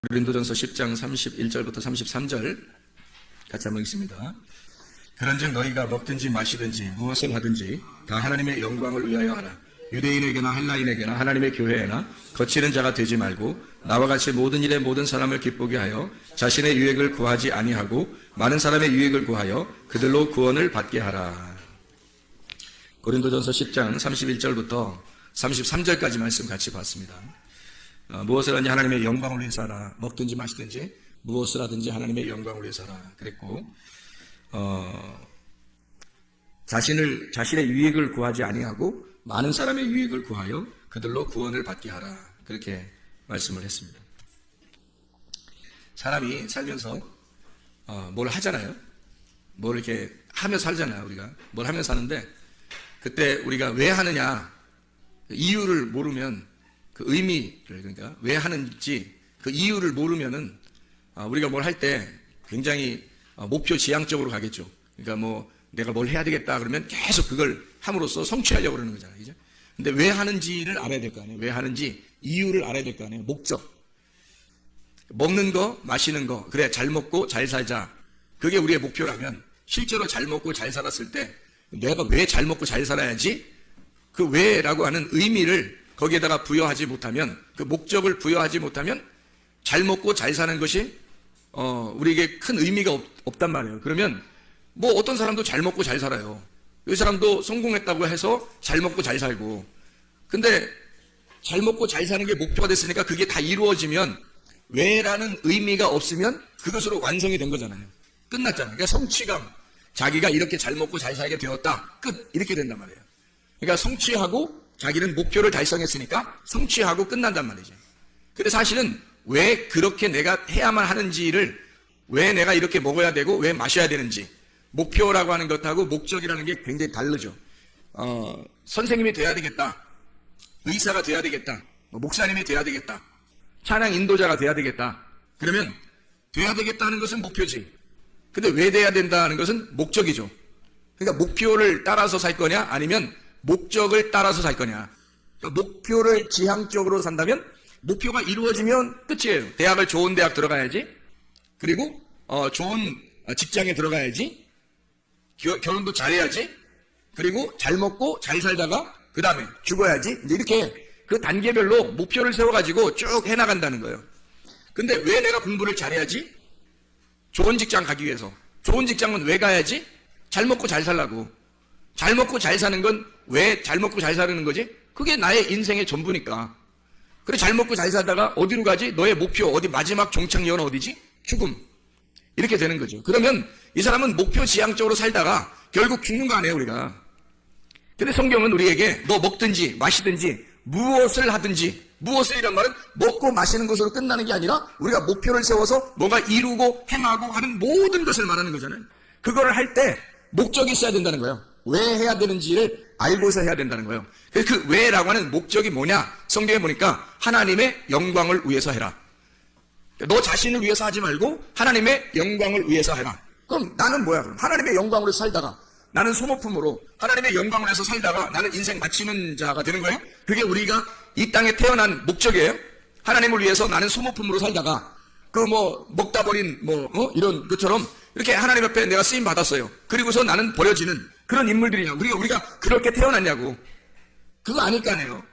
고린도전서 10장 31절부터 33절 같이 한번 읽습니다. 그런즉 너희가 먹든지 마시든지 무엇을 하든지 다 하나님의 영광을 위하여 하라. 유대인에게나 헬라인에게나 하나님의 교회에나 거치는 자가 되지 말고 나와 같이 모든 일에 모든 사람을 기쁘게 하여 자신의 유익을 구하지 아니하고 많은 사람의 유익을 구하여 그들로 구원을 받게 하라. 고린도전서 10장 31절부터 33절까지 말씀 같이 봤습니다. 무엇을 하든지 하나님의 영광을 위해서 하라. 먹든지 마시든지 무엇을 하든지 하나님의 영광을 위해서 하라. 그랬고 자신의 유익을 구하지 아니하고 많은 사람의 유익을 구하여 그들로 구원을 받게 하라. 그렇게 말씀을 했습니다. 사람이 살면서 뭘 하잖아요. 뭘 이렇게 하며 살잖아요. 우리가 뭘 하며 사는데 그때 우리가 왜 하느냐 이유를 모르면 그 의미를, 그러니까 왜 하는지 그 이유를 모르면은 우리가 뭘 할 때 굉장히 목표 지향적으로 가겠죠. 그러니까 뭐 내가 뭘 해야 되겠다 그러면 계속 그걸 함으로써 성취하려고 그러는 거잖아요. 그죠? 근데 왜 하는지를 알아야 될 거 아니에요. 왜 하는지 이유를 알아야 될 거 아니에요. 목적. 먹는 거, 마시는 거. 그래, 잘 먹고 잘 살자. 그게 우리의 목표라면 실제로 잘 먹고 잘 살았을 때 내가 왜 잘 먹고 잘 살아야지? 그 왜라고 하는 의미를 거기에다가 부여하지 못하면, 그 목적을 부여하지 못하면 잘 먹고 잘 사는 것이 우리에게 큰 의미가 없단 말이에요. 그러면 뭐 어떤 사람도 잘 먹고 잘 살아요. 이 사람도 성공했다고 해서 잘 먹고 잘 살고. 근데 잘 먹고 잘 사는 게 목표가 됐으니까 그게 다 이루어지면 왜라는 의미가 없으면 그것으로 완성이 된 거잖아요. 끝났잖아요. 그러니까 성취감. 자기가 이렇게 잘 먹고 잘 살게 되었다. 끝. 이렇게 된단 말이에요. 그러니까 성취하고 자기는 목표를 달성했으니까 성취하고 끝난단 말이죠. 근데 사실은 왜 그렇게 내가 해야만 하는지를, 왜 내가 이렇게 먹어야 되고 왜 마셔야 되는지, 목표라고 하는 것하고 목적이라는 게 굉장히 다르죠. 선생님이 돼야 되겠다, 의사가 돼야 되겠다, 목사님이 돼야 되겠다, 찬양 인도자가 돼야 되겠다. 그러면 돼야 되겠다는 것은 목표지. 근데 왜 돼야 된다는 것은 목적이죠. 그러니까 목표를 따라서 살 거냐 아니면 목적을 따라서 살 거냐. 그러니까 목표를 지향적으로 산다면 목표가 이루어지면 끝이에요. 대학을 좋은 대학 들어가야지. 그리고 좋은 직장에 들어가야지. 결혼도 잘해야지. 그리고 잘 먹고 잘 살다가 그 다음에 죽어야지. 이렇게 그 단계별로 목표를 세워가지고 쭉 해나간다는 거예요. 근데 왜 내가 공부를 잘해야지? 좋은 직장 가기 위해서. 좋은 직장은 왜 가야지? 잘 먹고 잘 살라고. 잘 먹고 잘 사는 건 왜 잘 먹고 잘 사는 거지? 그게 나의 인생의 전부니까. 그래, 잘 먹고 잘 살다가 어디로 가지? 너의 목표, 어디 마지막 종착역은 어디지? 죽음. 이렇게 되는 거죠. 그러면 이 사람은 목표 지향적으로 살다가 결국 죽는 거 아니에요, 우리가. 근데 성경은 우리에게 너 먹든지 마시든지 무엇을 하든지, 무엇을이란 말은 먹고 마시는 것으로 끝나는 게 아니라 우리가 목표를 세워서 뭔가 이루고 행하고 하는 모든 것을 말하는 거잖아요. 그거를 할 때 목적이 있어야 된다는 거예요. 왜 해야 되는지를 알고서 해야 된다는 거예요. 그 왜라고 하는 목적이 뭐냐? 성경에 보니까 하나님의 영광을 위해서 해라. 너 자신을 위해서 하지 말고 하나님의 영광을 위해서 해라. 그럼 나는 뭐야? 그럼 하나님의 영광으로 살다가 나는 소모품으로 하나님의 영광을 위해서 살다가 나는 인생 마치는 자가 되는 거예요? 그게 우리가 이 땅에 태어난 목적이에요. 하나님을 위해서 나는 소모품으로 살다가 먹다 버린 이런 것처럼 이렇게 하나님 앞에 내가 쓰임 받았어요. 그리고서 나는 버려지는 그런 인물들이냐고. 우리가 그렇게 태어났냐고. 그거 아닐 거 아니에요.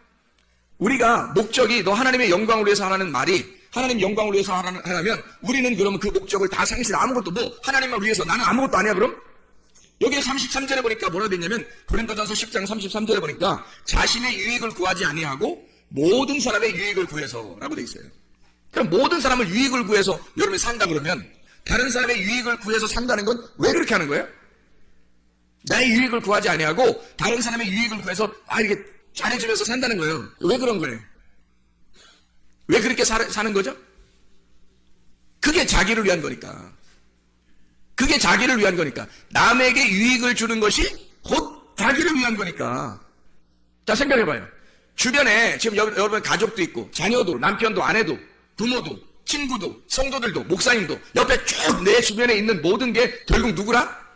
우리가 목적이 너 하나님의 영광을 위해서 하라는 말이 하나님 영광을 위해서 하라면 우리는 그러면 그 목적을 다 상실, 아무것도 하나님을 위해서 나는 아무것도 아니야 그럼? 여기에 33절에 보니까 뭐라 되냐면 고린도전서 10장 33절에 보니까 자신의 유익을 구하지 아니하고 모든 사람의 유익을 구해서 라고 돼 있어요. 그럼 모든 사람을 유익을 구해서 여러분이 산다 그러면 다른 사람의 유익을 구해서 산다는 건 왜 그렇게 하는 거예요? 나의 유익을 구하지 아니하고 다른 사람의 유익을 구해서 이렇게 잘해주면서 산다는 거예요. 왜 그런 거예요? 왜 그렇게 사는 거죠? 그게 자기를 위한 거니까. 그게 자기를 위한 거니까. 남에게 유익을 주는 것이 곧 자기를 위한 거니까. 자, 생각해봐요. 주변에 지금 여러분 가족도 있고 자녀도, 남편도, 아내도, 부모도, 친구도, 성도들도, 목사님도 옆에 쭉 내 주변에 있는 모든 게 결국 누구라?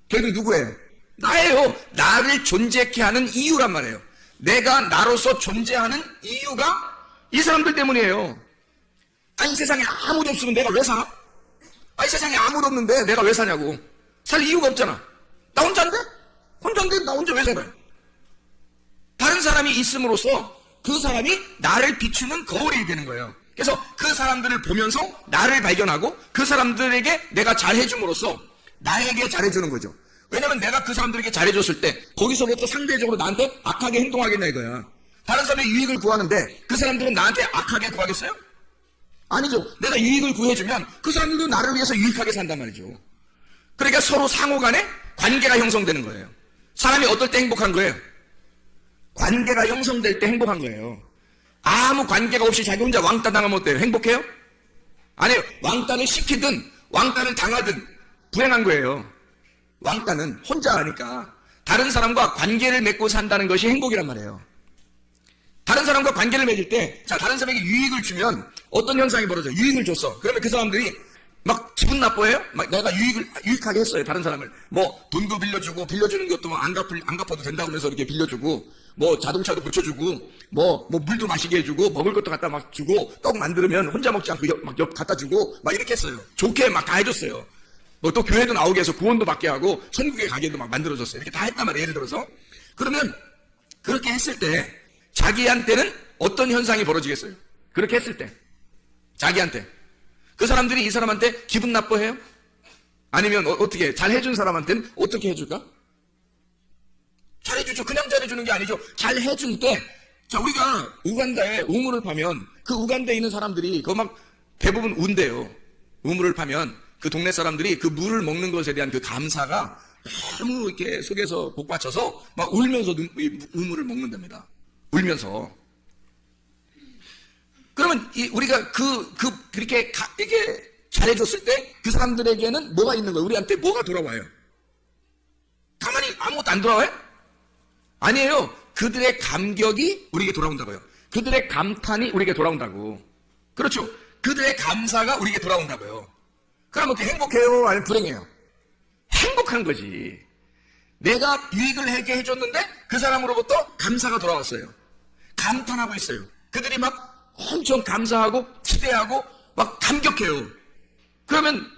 결국 누구예요? 나예요. 나를 존재케 하는 이유란 말이에요. 내가 나로서 존재하는 이유가 이 사람들 때문이에요. 아니 세상에 아무도 없으면 내가 왜 살아? 아니 세상에 아무도 없는데 내가 왜 사냐고. 살 이유가 없잖아. 나 혼자인데? 혼자인데 나 혼자 왜 살아요? 다른 사람이 있음으로써 그 사람이 나를 비추는 거울이 되는 거예요. 그래서 그 사람들을 보면서 나를 발견하고 그 사람들에게 내가 잘해줌으로써 나에게 잘해주는 거죠. 왜냐면 내가 그 사람들에게 잘해줬을 때 거기서부터 상대적으로 나한테 악하게 행동하겠냐 이거야. 다른 사람의 유익을 구하는데 그 사람들은 나한테 악하게 구하겠어요? 아니죠. 내가 유익을 구해주면 그 사람들도 나를 위해서 유익하게 산단 말이죠. 그러니까 서로 상호 간에 관계가 형성되는 거예요. 사람이 어떨 때 행복한 거예요? 관계가 형성될 때 행복한 거예요. 아무 관계가 없이 자기 혼자 왕따 당하면 어때요? 행복해요? 아니요. 왕따를 시키든 왕따를 당하든 불행한 거예요. 왕따는 혼자 하니까 다른 사람과 관계를 맺고 산다는 것이 행복이란 말이에요. 다른 사람과 관계를 맺을 때, 자, 다른 사람에게 유익을 주면 어떤 현상이 벌어져요? 유익을 줬어. 그러면 그 사람들이 막 기분 나빠해요? 막 내가 유익하게 했어요. 다른 사람을. 뭐, 돈도 빌려주고, 빌려주는 것도 뭐 안 갚아도 된다고 하면서 이렇게 빌려주고, 뭐, 자동차도 고쳐주고, 뭐, 물도 마시게 해주고, 먹을 것도 갖다 막 주고, 떡 만들면 혼자 먹지 않고 옆 갖다 주고, 막 이렇게 했어요. 좋게 막 다 해줬어요. 뭐 또 교회도 나오게 해서 구원도 받게 하고, 천국의 가게도 막 만들어줬어요. 이렇게 다 했단 말이에요. 예를 들어서. 그러면, 그렇게 했을 때, 자기한테는 어떤 현상이 벌어지겠어요? 그렇게 했을 때. 자기한테. 그 사람들이 이 사람한테 기분 나빠해요? 아니면 어떻게 잘 해준 사람한테는 어떻게 해줄까? 잘해주죠. 그냥 잘해주는 게 아니죠. 잘 해줄 때, 자, 우리가 우간다에 우물을 파면 그 우간다에 있는 사람들이 그거 막 대부분 운대요. 우물을 파면 그 동네 사람들이 그 물을 먹는 것에 대한 그 감사가 너무 이렇게 속에서 복받쳐서 막 울면서 우물을 먹는답니다. 울면서. 그러면 우리가 그렇게 이게 잘해줬을 때 그 사람들에게는 뭐가 있는 거예요? 우리한테 뭐가 돌아와요? 가만히 아무것도 안 돌아와요? 아니에요. 그들의 감격이 우리에게 돌아온다고요. 그들의 감탄이 우리에게 돌아온다고. 그렇죠. 그들의 감사가 우리에게 돌아온다고요. 그럼 어떻게 행복해요? 아니면 불행해요? 행복한 거지. 내가 유익을 하게 해줬는데 그 사람으로부터 감사가 돌아왔어요. 감탄하고 있어요. 그들이 막 엄청 감사하고 기대하고 막 감격해요. 그러면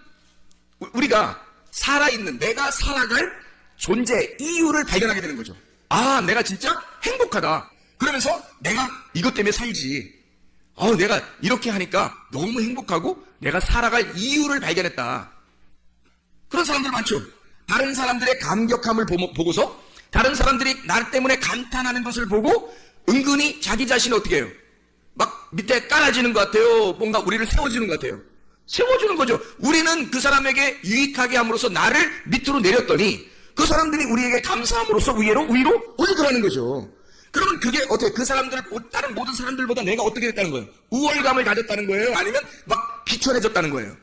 우리가 살아있는 내가 살아갈 존재 이유를 발견하게 되는 거죠. 아, 내가 진짜 행복하다. 그러면서 내가 이것 때문에 살지. 내가 이렇게 하니까 너무 행복하고 내가 살아갈 이유를 발견했다. 그런 사람들 많죠. 다른 사람들의 감격함을 보고서 다른 사람들이 나 때문에 감탄하는 것을 보고 은근히 자기 자신을 어떻게 해요? 막 밑에 깔아지는 것 같아요. 뭔가 우리를 세워주는 것 같아요. 세워주는 거죠. 우리는 그 사람에게 유익하게 함으로써 나를 밑으로 내렸더니 그 사람들이 우리에게 감사함으로써 위로 올라가는 거죠. 그러면 그게 어떻게 그 사람들 다른 모든 사람들보다 내가 어떻게 됐다는 거예요? 우월감을 가졌다는 거예요? 아니면 막 비천해졌다는 거예요?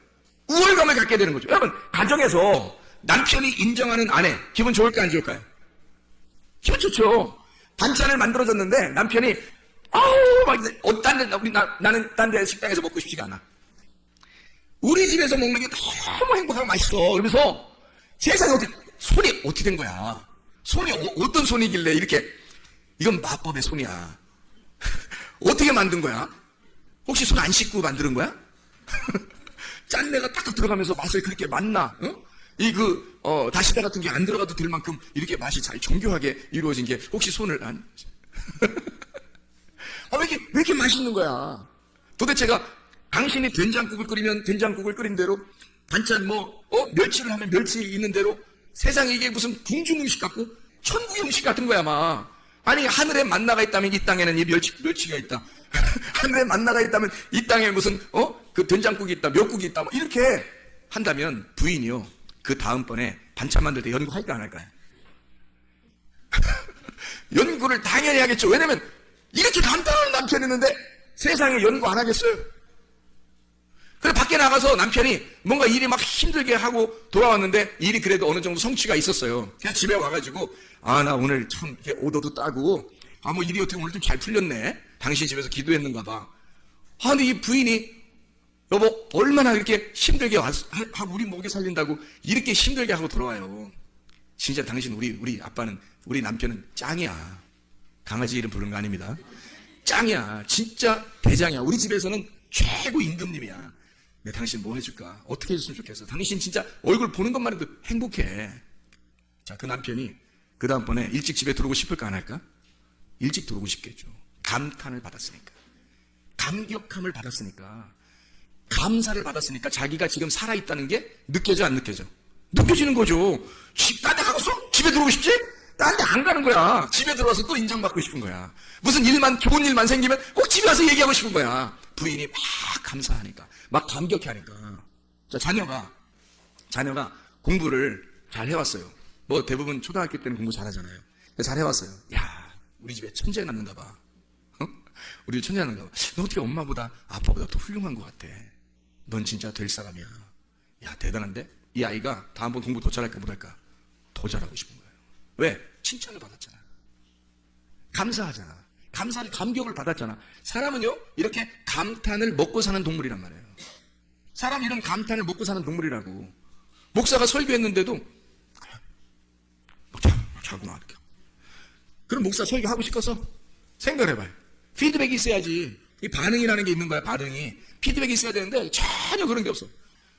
우월감을 갖게 되는 거죠. 여러분 가정에서 남편이 인정하는 아내 기분 좋을까 안 좋을까요? 기분 좋죠. 반찬을 만들어줬는데 남편이 나는 딴 데 식당에서 먹고 싶지가 않아. 우리 집에서 먹는 게 너무 행복하고 맛있어. 그러면서 세상에 손이 어떻게 된 거야? 손이 어떤 손이길래 이렇게 이건 마법의 손이야. 어떻게 만든 거야? 혹시 손 안 씻고 만드는 거야? 짠내가 딱딱 들어가면서 맛을 그렇게 맛나? 다시다 같은 게 안 들어가도 될 만큼 이렇게 맛이 잘 정교하게 이루어진 게 혹시 손을 안? 왜 이렇게 맛있는 거야? 도대체가 당신이 된장국을 끓이면 된장국을 끓인 대로 반찬 멸치를 하면 멸치 있는 대로 세상에 이게 무슨 궁중 음식 같고 천국 음식 같은 거야 아마. 아니 하늘에 만나가 있다면 이 땅에는 이 멸치가 있다. 하늘에 만나가 있다면 이 땅에 무슨 그 된장국이 있다, 멸국이 있다, 이렇게 한다면 부인이요 그 다음번에 반찬 만들 때 연구할까 안 할까요? 연구를 당연히 하겠죠. 왜냐면 이렇게 간단한 남편이 있는데 세상에 연구 안 하겠어요? 그래 밖에 나가서 남편이 뭔가 일이 막 힘들게 하고 돌아왔는데 일이 그래도 어느 정도 성취가 있었어요. 그냥 집에 와가지고 나 오늘 참 오더도 따고 일이 어떻게 오늘 좀 잘 풀렸네. 당신 집에서 기도했는가 봐. 근데 이 부인이 여보 얼마나 이렇게 힘들게 하고 우리 먹여 살린다고 이렇게 힘들게 하고 돌아와요. 진짜 당신 우리 아빠는 우리 남편은 짱이야. 강아지 이름 부르는 거 아닙니다. 짱이야. 진짜 대장이야. 우리 집에서는 최고 임금님이야. 내 당신 뭐 해줄까? 어떻게 해줬으면 좋겠어? 당신 진짜 얼굴 보는 것만 해도 행복해. 자, 그 남편이 그 다음번에 일찍 집에 들어오고 싶을까 안 할까? 일찍 들어오고 싶겠죠. 감탄을 받았으니까. 감격함을 받았으니까. 감사를 받았으니까 자기가 지금 살아있다는 게 느껴져 안 느껴져? 느껴지는 거죠. 딴 데 가서 집에 들어오고 싶지? 딴 데 안 가는 거야. 집에 들어와서 또 인정받고 싶은 거야. 무슨 일만, 좋은 일만 생기면 꼭 집에 와서 얘기하고 싶은 거야. 부인이 막 감사하니까, 막 감격해 하니까. 자, 자녀가 공부를 잘 해왔어요. 뭐 대부분 초등학교 때는 공부 잘 하잖아요. 잘 해왔어요. 야, 우리 집에 천재 낳는가 봐. 우리 천재 낳는가 봐. 너 어떻게 엄마보다 아빠보다 더 훌륭한 것 같아. 넌 진짜 될 사람이야. 야, 대단한데? 이 아이가 다음번 공부 더 잘할까 못할까? 더 잘하고 싶은 거예요. 왜? 칭찬을 받았잖아. 감사하잖아. 감사를, 감격을 받았잖아. 사람은요, 이렇게 감탄을 먹고 사는 동물이란 말이에요. 사람 이런 감탄을 먹고 사는 동물이라고. 목사가 설교했는데도 자구나 이렇게. 그럼 목사 설교하고 싶어서 생각을 해봐요. 피드백이 있어야지. 이 반응이라는 게 있는 거야. 반응이. 피드백이 있어야 되는데 전혀 그런 게 없어.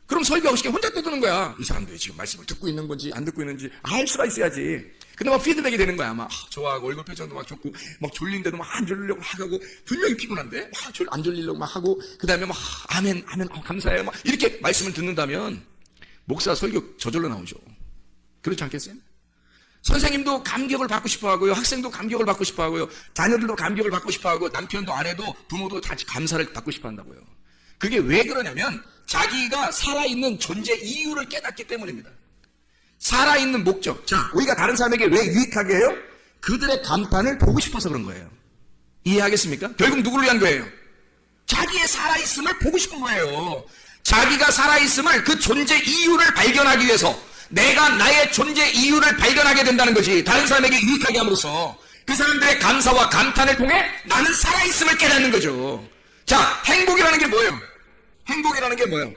그럼 설교하고 싶게 혼자 떠드는 거야. 이 사람들이 지금 말씀을 듣고 있는 건지 안 듣고 있는지 알 수가 있어야지. 근데 막 피드백이 되는 거야. 막 좋아하고 얼굴 표정도 막 좋고 막 졸린데도 막 안 졸리려고 막 하고 분명히 피곤한데 막 안 졸리려고 막 하고 그 다음에 막 아멘 감사해요 막 이렇게 말씀을 듣는다면 목사 설교 저절로 나오죠. 그렇지 않겠어요? 선생님도 감격을 받고 싶어 하고요. 학생도 감격을 받고 싶어 하고요. 자녀들도 감격을 받고 싶어 하고 남편도 아내도 부모도 다 감사를 받고 싶어 한다고요. 그게 왜 그러냐면 자기가 살아있는 존재 이유를 깨닫기 때문입니다. 살아있는 목적. 자, 우리가 다른 사람에게 왜 유익하게 해요? 그들의 감탄을 보고 싶어서 그런 거예요. 이해하겠습니까? 결국 누구를 위한 거예요? 자기의 살아있음을 보고 싶은 거예요. 자기가 살아있음을 그 존재 이유를 발견하기 위해서 내가 나의 존재 이유를 발견하게 된다는 것이 다른 사람에게 유익하게 함으로써 그 사람들의 감사와 감탄을 통해 나는 살아있음을 깨닫는 거죠. 자, 행복이라는 게 뭐예요? 행복이라는 게 뭐예요?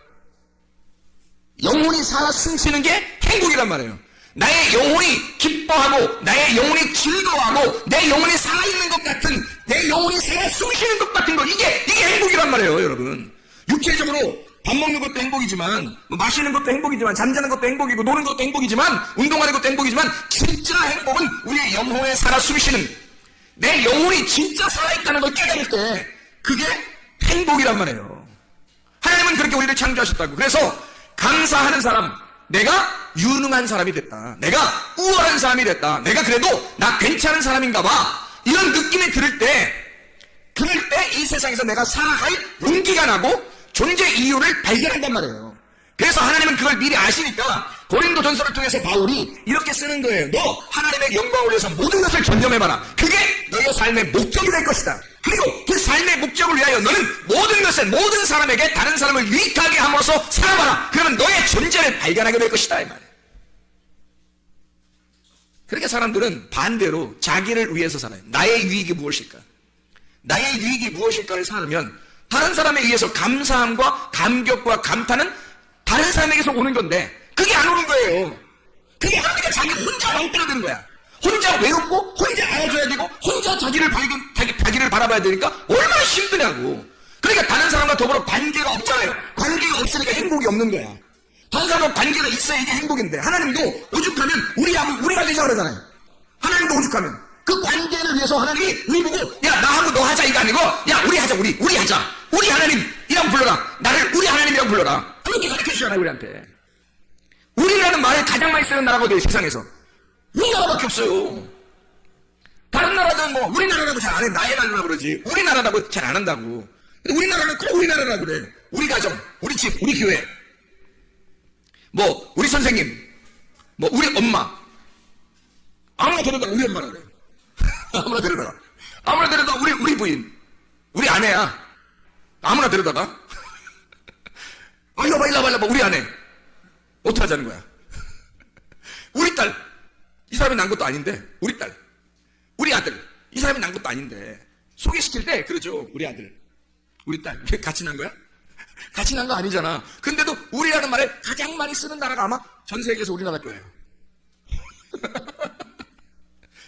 영혼이 살아 숨쉬는 게 행복이란 말이에요. 나의 영혼이 기뻐하고 나의 영혼이 즐거워하고 내 영혼이 살아있는 것 같은 내 영혼이 살아 숨쉬는 것 같은 것 이게 행복이란 말이에요. 여러분 육체적으로 밥 먹는 것도 행복이지만 마시는 것도 행복이지만 잠자는 것도 행복이고 노는 것도 행복이지만 운동하는 것도 행복이지만 진짜 행복은 우리의 영혼에 살아 숨쉬는 내 영혼이 진짜 살아있다는 걸 깨달을 때 그게 행복이란 말이에요. 하나님은 그렇게 우리를 창조하셨다고. 그래서 감사하는 사람, 내가 유능한 사람이 됐다. 내가 우월한 사람이 됐다. 내가 그래도 나 괜찮은 사람인가 봐. 이런 느낌이 그럴 때 이 세상에서 내가 살아갈 용기가 나고 존재 이유를 발견한단 말이에요. 그래서 하나님은 그걸 미리 아시니까 고린도 전서를 통해서 바울이 이렇게 쓰는 거예요. 너 하나님의 영광을 위해서 모든 것을 전념해봐라. 그게 너의 삶의 목적이 될 것이다. 그리고 그 삶의 목적을 위하여 너는 모든 것을 모든 사람에게 다른 사람을 유익하게 함으로써 살아봐라. 그러면 너의 존재를 발견하게 될 것이다 이 말이에요. 그렇게 사람들은 반대로 자기를 위해서 살아요. 나의 유익이 무엇일까? 나의 유익이 무엇일까를 살면 다른 사람에 의해서 감사함과 감격과 감탄은 다른 사람에게서 오는 건데 그게 안 오는 거예요. 그게 하니까 자기 혼자 왕따되는 거야. 혼자 외롭고 혼자 알아줘야 되고 혼자 자기를 바라봐야 되니까 얼마나 힘드냐고. 그러니까 다른 사람과 더불어 관계가 없잖아요. 관계가 없으니까 행복이 없는 거야. 다른 사람과 관계가 있어야 이게 행복인데 하나님도 오죽하면 우리가 되자 그러잖아요. 하나님도 오죽하면 그 관계를 위해서 하나님이 우리 보고 야 나하고 너 하자 이거 아니고 야 우리 하자 우리 하자 우리 하나님이라고 불러라. 나를 우리 하나님이라고 불러라. 그렇게 가르쳐주잖아요 우리한테. 우리라는 말을 가장 많이 쓰는 나라가 어디예요 세상에서? 우리나라밖에 없어요. 다른 나라는 뭐 우리나라라고 잘 안 해. 나의 나라라고 그러지 우리나라라고 잘 안 한다고. 근데 우리나라는 꼭 우리나라라고 그래. 우리 가정, 우리 집, 우리 교회 뭐 우리 선생님 뭐 우리 엄마 아무나 데려다가 우리 엄마라 그래. 아무나 데려다가 우리 부인 우리 아내야. 아무나 데려다가 일로 와봐 우리 아내 어떻게 하자는 거야. 우리 딸 이 사람이 난 것도 아닌데 우리 딸 우리 아들 이 사람이 난 것도 아닌데 소개시킬 때 그러죠. 우리 아들 우리 딸 같이 난 거야? 같이 난 거 아니잖아. 근데도 우리라는 말에 가장 많이 쓰는 나라가 아마 전 세계에서 우리나라 거예요.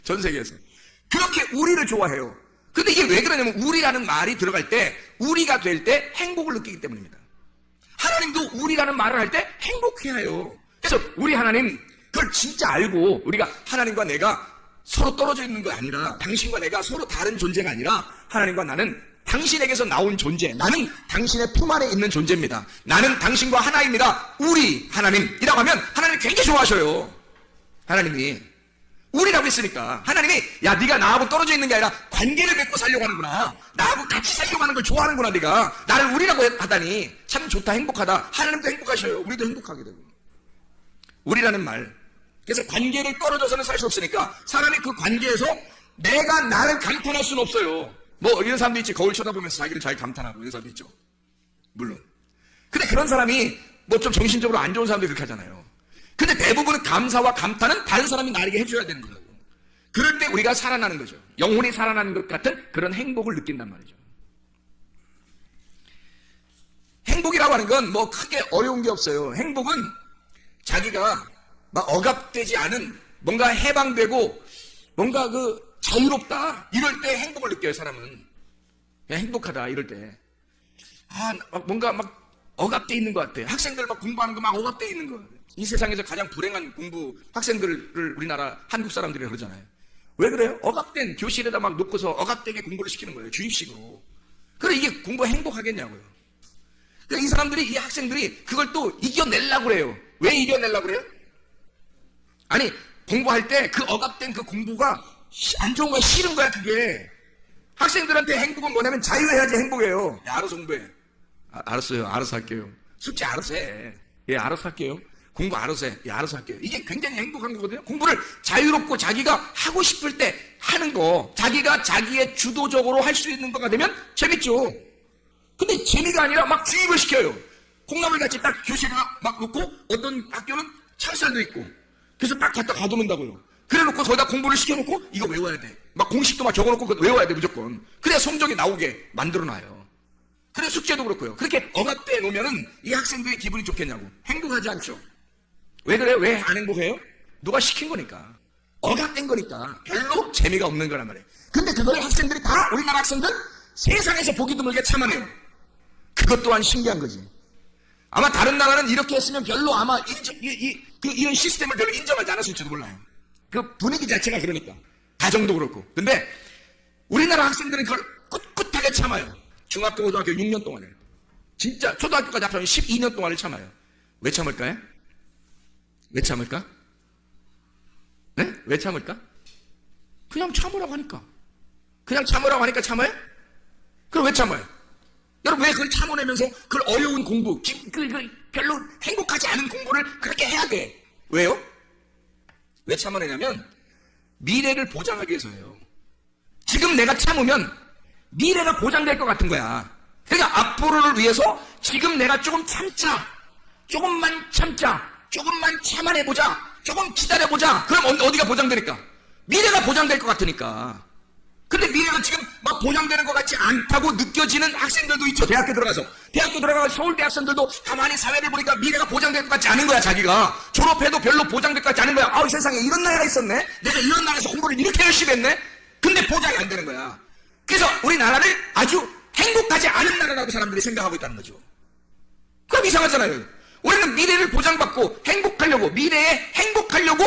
전 세계에서 그렇게 우리를 좋아해요. 근데 이게 왜 그러냐면 우리라는 말이 들어갈 때 우리가 될 때 행복을 느끼기 때문입니다. 하나님도 우리라는 말을 할 때 행복해야 해요. 그래서 우리 하나님 그걸 진짜 알고 우리가 하나님과 내가 서로 떨어져 있는 거 아니라 당신과 내가 서로 다른 존재가 아니라 하나님과 나는 당신에게서 나온 존재, 나는 당신의 품 안에 있는 존재입니다. 나는 당신과 하나입니다. 우리 하나님이라고 하면 하나님 굉장히 좋아하셔요. 하나님이 우리라고 했으니까 하나님이 야 네가 나하고 떨어져 있는 게 아니라 관계를 맺고 살려고 하는구나, 나하고 같이 살려고 하는 걸 좋아하는구나, 네가 나를 우리라고 하다니 참 좋다, 행복하다. 하나님도 행복하셔요. 우리도 행복하게 되고. 우리라는 말, 그래서 관계를 떨어져서는 살 수 없으니까 사람이 그 관계에서 내가 나를 감탄할 수는 없어요. 뭐 이런 사람도 있지, 거울 쳐다보면서 자기를 잘 감탄하고 이런 사람도 있죠, 물론. 근데 그런 사람이 뭐 좀 정신적으로 안 좋은 사람들이 그렇게 하잖아요. 근데 대부분은 감사와 감탄은 다른 사람이 나에게 해줘야 되는 거라고. 그럴 때 우리가 살아나는 거죠. 영혼이 살아나는 것 같은 그런 행복을 느낀단 말이죠. 행복이라고 하는 건 뭐 크게 어려운 게 없어요. 행복은 자기가 막 억압되지 않은, 뭔가 해방되고 뭔가 그 자유롭다 이럴 때 행복을 느껴요. 사람은 그냥 행복하다 이럴 때, 막 뭔가 막 억압돼 있는 것 같아. 학생들 막 공부하는 거 막 억압돼 있는 거. 이 세상에서 가장 불행한 공부 학생들을 우리나라 한국 사람들이 그러잖아요. 왜 그래요? 억압된 교실에다 막 놓고서 억압되게 공부를 시키는 거예요. 주입식으로. 그래 이게 공부 행복하겠냐고요. 그러니까 이 사람들이, 이 학생들이 그걸 또 이겨내려고 그래요. 왜 이겨내려고 그래요? 아니 공부할 때 그 억압된 그 공부가 안 좋은 거야, 싫은 거야 그게. 학생들한테 행복은 뭐냐면 자유해야지 행복해요. 야, 알아서 공부해. 알았어요. 알아서 할게요. 숙제 알아서 해. 예, 알아서 할게요. 공부 알아서 해. 예, 알아서 할게요. 이게 굉장히 행복한 거거든요. 공부를 자유롭고 자기가 하고 싶을 때 하는 거, 자기가 자기의 주도적으로 할 수 있는 거가 되면 재밌죠. 근데 재미가 아니라 막 주입을 시켜요. 콩나물같이 딱 교실에 막 놓고, 어떤 학교는 철살도 있고, 그래서 딱 갖다 가둬놓는다고요. 그래 놓고 거기다 공부를 시켜놓고 이거 외워야 돼. 막 공식도 막 적어놓고 그거 외워야 돼 무조건. 그래야 성적이 나오게 만들어놔요. 그래 숙제도 그렇고요. 그렇게 억압돼 놓으면은 이 학생들의 기분이 좋겠냐고. 행복하지 않죠. 왜 그래요? 왜 안 행복해요? 누가 시킨 거니까. 억압된 거니까. 별로 재미가 없는 거란 말이에요. 근데 그걸 학생들이 다, 우리나라 학생들 세상에서 보기 드물게 참아내요. 그것 또한 신기한 거지. 아마 다른 나라는 이렇게 했으면 별로 아마 이런 시스템을 별로 인정하지 않았을지도 몰라요. 그 분위기 자체가 그러니까. 가정도 그렇고. 근데 우리나라 학생들은 그걸 꿋꿋하게 참아요. 중학교, 고등학교 6년 동안을. 진짜 초등학교까지 합하면 12년 동안을 참아요. 왜 참을까요? 왜 참을까? 네? 왜 참을까? 그냥 참으라고 하니까. 그냥 참으라고 하니까 참아요? 그럼 왜 참아요? 여러분 왜 그걸 참아내면서 그걸 어려운 공부, 별로 행복하지 않은 공부를 그렇게 해야 돼? 왜요? 왜 참아내냐면 미래를 보장하기 위해서예요. 지금 내가 참으면 미래가 보장될 것 같은 거야. 그러니까 앞으로를 위해서 지금 내가 조금 참자, 조금만 참자, 조금만 참아내보자, 조금 기다려보자. 그럼 어디가 보장되니까? 미래가 보장될 것 같으니까. 근데 미래가 지금 막 보장되는 것 같지 않다고 느껴지는 학생들도 있죠. 대학교 들어가서 서울대 학생들도 가만히 사회를 보니까 미래가 보장될 것 같지 않은 거야. 자기가 졸업해도 별로 보장될 것 같지 않은 거야. 아우, 세상에 이런 나라가 있었네. 내가 이런 나라에서 공부를 이렇게 열심히 했네. 근데 보장이 안 되는 거야. 그래서 우리나라를 아주 행복하지 않은 나라라고 사람들이 생각하고 있다는 거죠. 그럼 이상하잖아요. 우리는 미래를 보장받고 미래에 행복하려고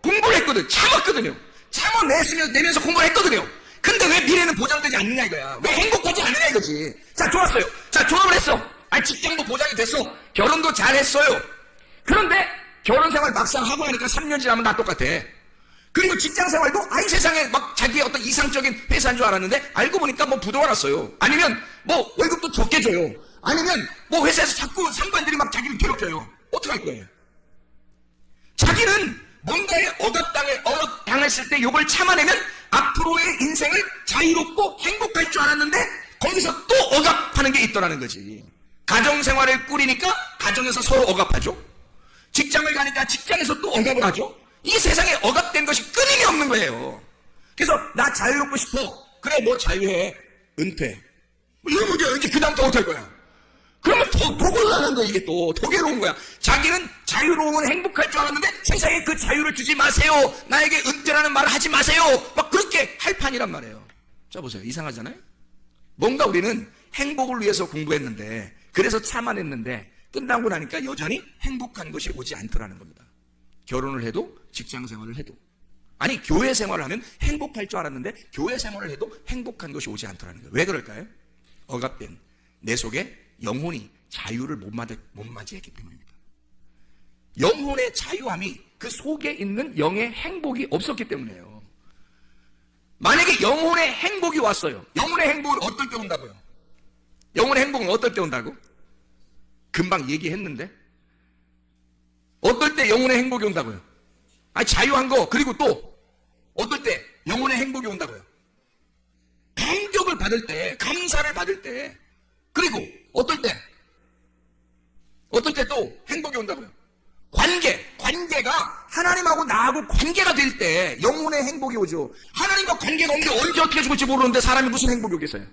공부를 했거든. 참았거든요. 참아내면서 공부를 했거든요. 근데 왜 미래는 보장되지 않느냐 이거야. 왜 행복하지 않느냐 이거지. 자, 좋았어요. 자, 졸업을 했어. 직장도 보장이 됐어. 결혼도 잘했어요. 그런데 결혼 생활 막상 하고 나니까 3년 지나면 다 똑같아. 그리고 직장 생활도 세상에 막 자기의 어떤 이상적인 회사인 줄 알았는데 알고 보니까 뭐 부도가 났어요. 아니면 뭐 월급도 적게 줘요. 아니면 뭐 회사에서 자꾸 상관들이 막 자기를 괴롭혀요. 어떡할 거예요? 자기는 뭔가에 억압당했을 때 이걸 참아내면 앞으로의 인생을 자유롭고 행복할 줄 알았는데 거기서 또 억압하는 게 있더라는 거지. 가정생활을 꾸리니까 가정에서 서로 억압하죠. 직장을 가니까 직장에서 또 억압을 하죠. 이 세상에 억압된 것이 끊임이 없는 거예요. 그래서 나 자유롭고 싶어. 그래 뭐 자유해. 은퇴. 이거 뭐죠? 이제 그 다음부터 어떡할 거야? 그러면 더 곤란한 거야. 이게 또 더 괴로운 거야. 자기는 자유로우면 행복할 줄 알았는데 세상에 그 자유를 주지 마세요. 나에게 은퇴라는 말을 하지 마세요. 막 그렇게 할 판이란 말이에요. 자 보세요. 이상하잖아요. 뭔가 우리는 행복을 위해서 공부했는데, 그래서 참아냈는데 끝나고 나니까 여전히 행복한 것이 오지 않더라는 겁니다. 결혼을 해도 직장 생활을 해도, 아니 교회 생활을 하면 행복할 줄 알았는데 교회 생활을 해도 행복한 것이 오지 않더라는 거예요. 왜 그럴까요? 억압된 내 속에 영혼이 자유를 못 맞이했기 때문입니다. 영혼의 자유함이 그 속에 있는 영의 행복이 없었기 때문이에요. 만약에 영혼의 행복이 왔어요. 영혼의 행복은 어떨 때 온다고요? 영혼의 행복은 어떨 때 온다고? 금방 얘기했는데 어떨 때 영혼의 행복이 온다고요? 아니 자유한 거, 그리고 또 어떨 때 영혼의 행복이 온다고요? 감격을 받을 때, 감사를 받을 때, 그리고 어떨 때 또 행복이 온다고요? 관계가 하나님하고 나하고 관계가 될 때 영혼의 행복이 오죠. 하나님과 관계가 없는데 언제 어떻게 죽을지 모르는데 사람이 무슨 행복이 오겠어요?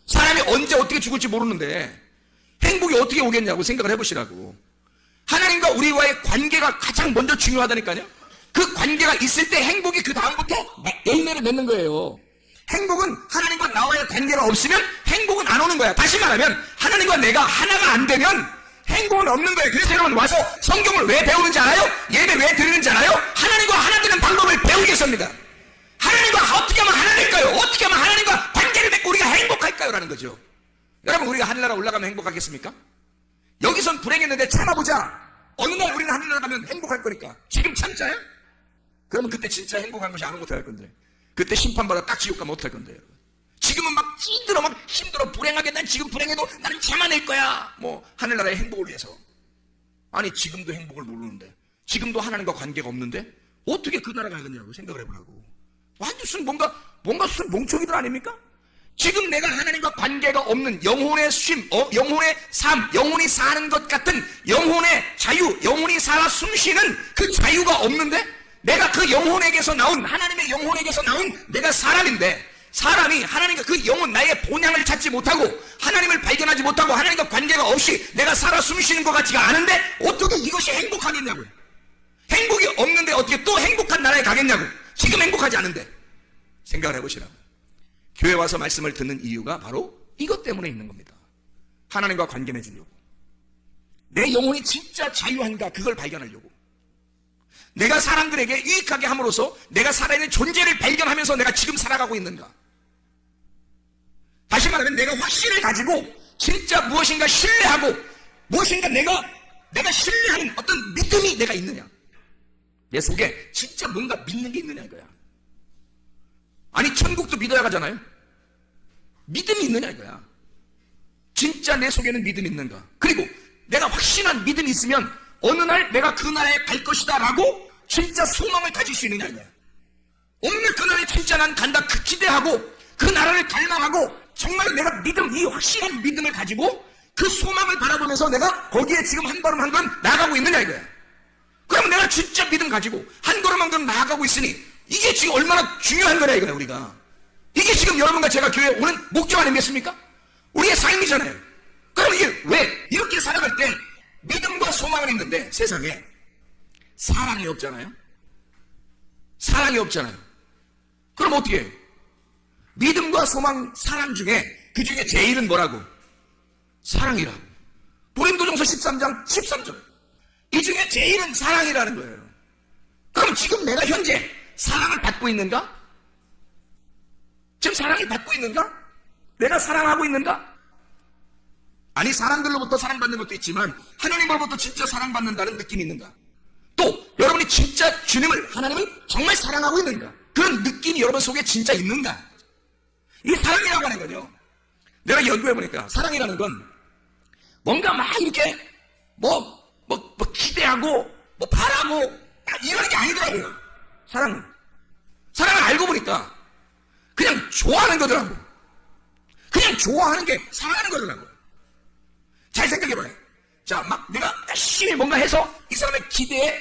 사람이 언제 어떻게 죽을지 모르는데 행복이 어떻게 오겠냐고 생각을 해보시라고. 하나님과 우리와의 관계가 가장 먼저 중요하다니까요. 그 관계가 있을 때 행복이 그 다음부터 열매를 맺는 거예요. 행복은 하나님과 나와의 관계가 없으면 행복은 안 오는 거야. 다시 말하면 하나님과 내가 하나가 안 되면 행복은 없는 거예요. 그래서 여러분 와서 성경을 왜 배우는지 알아요? 예배 왜 드리는지 알아요? 하나님과 하나 되는 방법을 배우기 위해서입니다. 하나님과 어떻게 하면 하나 될까요? 어떻게 하면 하나님과 관계를 맺고 우리가 행복할까요? 라는 거죠. 여러분 우리가 하늘나라 올라가면 행복하겠습니까? 여기선 불행했는데 참아보자. 어느 날 우리는 하늘나라 가면 행복할 거니까 지금 참자요? 그러면 그때 진짜 행복한 것이 아무것도 할 건데, 그때 심판받아 딱 지옥 가면 어떡할 건데요? 지금은 막 찌들어 막 힘들어 불행하게 난 지금 불행해도 나는 참아낼 거야. 뭐 하늘나라의 행복을 위해서. 아니 지금도 행복을 모르는데, 지금도 하나님과 관계가 없는데 어떻게 그 나라 가겠냐고 생각을 해보라고. 완전 뭔가 무슨 멍청이들 아닙니까? 지금 내가 하나님과 관계가 없는 영혼의 쉼, 영혼의 삶, 영혼이 사는 것 같은 영혼의 자유, 영혼이 살아 숨쉬는 그 자유가 없는데, 내가 그 영혼에게서 나온, 하나님의 영혼에게서 나온 내가 사람인데, 사람이 하나님과 그 영혼, 나의 본향을 찾지 못하고 하나님을 발견하지 못하고 하나님과 관계가 없이 내가 살아 숨쉬는 것 같지가 않은데 어떻게 이것이 행복하겠냐고요. 행복이 없는데 어떻게 또 행복한 나라에 가겠냐고. 지금 행복하지 않은데. 생각을 해보시라고. 교회 와서 말씀을 듣는 이유가 바로 이것 때문에 있는 겁니다. 하나님과 관계 맺으려고. 내 영혼이 진짜 자유한가 그걸 발견하려고. 내가 사람들에게 유익하게 함으로써 내가 살아있는 존재를 발견하면서 내가 지금 살아가고 있는가. 다시 말하면 내가 확신을 가지고 진짜 무엇인가 신뢰하고 무엇인가 내가 신뢰하는 어떤 믿음이 내가 있느냐. 내 속에 진짜 뭔가 믿는 게 있느냐 이거야. 아니 천국도 믿어야 가잖아요. 믿음이 있느냐 이거야. 진짜 내 속에는 믿음이 있는가. 그리고 내가 확신한 믿음이 있으면 어느 날 내가 그 나라에 갈 것이다 라고 진짜 소망을 가질 수 있느냐 이거야. 어느 날 그 나라에 진짜 난 간다 그 기대하고 그 나라를 갈망하고 정말 내가 믿음, 이 확실한 믿음을 가지고 그 소망을 바라보면서 내가 거기에 지금 한 걸음 한 걸음 나아가고 있느냐 이거야. 그럼 내가 진짜 믿음 가지고 한 걸음 한 걸음 나아가고 있으니 이게 지금 얼마나 중요한 거냐 이거야 우리가. 이게 지금 여러분과 제가 교회에 오는 목적 아니겠습니까? 우리의 삶이잖아요. 그럼 이게 왜 이렇게 살아갈 때 믿음과 소망은 있는데 세상에 사랑이 없잖아요. 사랑이 없잖아요. 그럼 어떻게 해요? 믿음과 소망, 사랑 중에 그 중에 제일은 뭐라고? 사랑이라고. 고린도전서 13장 13절. 이 중에 제일은 사랑이라는 거예요. 그럼 지금 내가 현재 사랑을 받고 있는가? 지금 사랑을 받고 있는가? 내가 사랑하고 있는가? 아니 사람들로부터 사랑받는 것도 있지만 하나님으로부터 진짜 사랑받는다는 느낌이 있는가? 또 여러분이 진짜 주님을, 하나님을 정말 사랑하고 있는가? 그런 느낌이 여러분 속에 진짜 있는가? 이 사랑이라고 하는 거죠. 내가 연구해보니까 사랑이라는 건 뭔가 막 이렇게 뭐 기대하고 뭐 바라고 이러는 게 아니더라고요. 사랑을 알고 보니까 그냥 좋아하는 거더라고. 그냥 좋아하는 게 사랑하는 거더라고요. 잘 생각해봐요. 자, 막 내가 열심히 뭔가 해서 이 사람의 기대에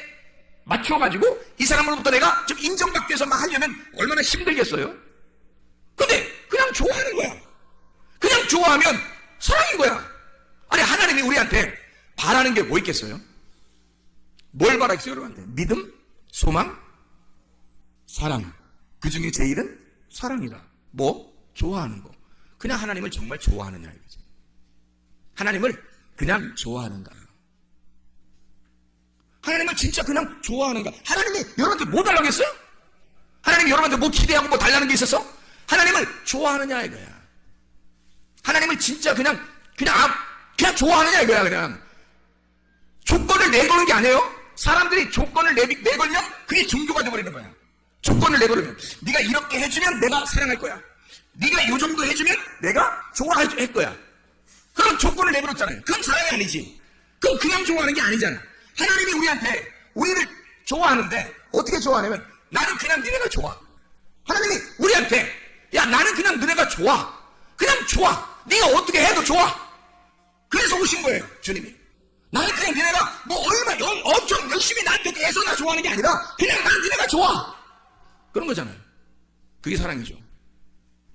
맞춰가지고 이 사람으로부터 내가 좀 인정받기 위해서 막 하려면 얼마나 힘들겠어요? 근데 그냥 좋아하는 거야. 그냥 좋아하면 사랑인 거야. 아니 하나님이 우리한테 바라는 게 뭐 있겠어요? 뭘 바라겠어요 여러분한테? 믿음, 소망, 사랑. 그 중에 제일은 사랑이다. 뭐? 좋아하는 거. 그냥 하나님을 정말 좋아하느냐 이거지. 하나님을 그냥 좋아하는가? 하나님을 진짜 그냥 좋아하는가? 하나님이 여러분한테 뭐 달라고 했어요? 하나님이 여러분한테 뭐 기대하고 뭐 달라는 게 있었어? 하나님을 좋아하느냐 이거야. 하나님을 진짜 그냥 좋아하느냐 이거야. 그냥 조건을 내거는 게 아니에요. 사람들이 조건을 내걸면 그게 종교가 돼버리는 거야. 조건을 내걸으면 네가 이렇게 해주면 내가 사랑할 거야. 네가 이 정도 해주면 내가 좋아할 거야. 그럼 조건을 내버렸잖아요. 그건 사랑이 아니지. 그럼 그냥 좋아하는 게 아니잖아. 하나님이 우리를 좋아하는데 어떻게 좋아하냐면 나는 그냥 너네가 좋아. 하나님이 우리한테 야 나는 그냥 너네가 좋아. 그냥 좋아. 네가 어떻게 해도 좋아. 그래서 오신 거예요 주님이. 나는 그냥 너네가 뭐 엄청 열심히 나한테 해서 나 좋아하는 게 아니라 그냥 나는 너네가 좋아. 그런 거잖아요. 그게 사랑이죠.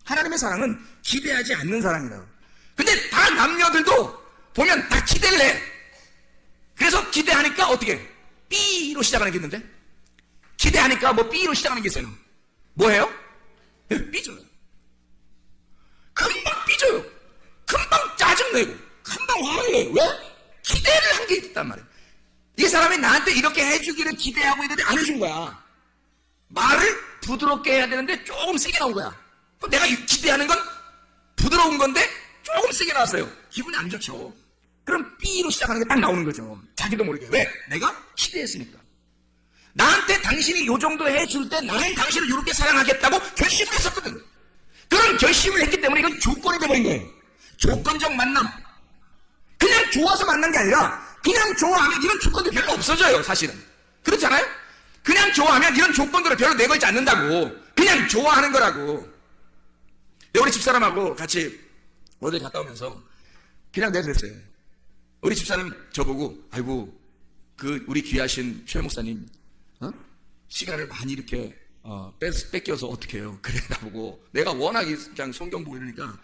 하나님의 사랑은 기대하지 않는 사랑이라고. 근데 다 남녀들도 보면 다 기대를 해. 그래서 기대하니까 어떻게 B로 시작하는 게 있는데 기대하니까 뭐 B로 시작하는 게 있어요. 뭐예요? 삐져요. 금방 삐져요. 금방 짜증내고 금방 화를 내요. 왜? 기대를 한 게 있단 말이에요. 이 사람이 나한테 이렇게 해주기를 기대하고 있는데 안 해준 거야. 말을 부드럽게 해야 되는데 조금 세게 나온 거야. 그럼 내가 기대하는 건 부드러운 건데 조금 세게 나왔어요. 기분이 안 좋죠. 그럼 B로 시작하는 게 딱 나오는 거죠. 자기도 모르게. 왜? 내가 기대했으니까. 나한테 당신이 요 정도 해줄 때 나는 당신을 이렇게 사랑하겠다고 결심을 했었거든. 그런 결심을 했기 때문에 이건 조건이 돼버린 거예요. 조건적 만남. 그냥 좋아서 만난 게 아니라 그냥 좋아하면 이런 조건들 별로 없어져요. 사실은. 그렇잖아요? 그냥 좋아하면 이런 조건들을 별로 내걸지 않는다고. 그냥 좋아하는 거라고. 우리 집사람하고 같이 어딜 갔다 오면서 그냥 내가 그랬어요. 우리 집사람 저보고 아이고 우리 귀하신 최 목사님 시간을 많이 이렇게 뺏겨서 어떻게 해요? 그래 나보고 내가 워낙 그냥 성경 보고 이러니까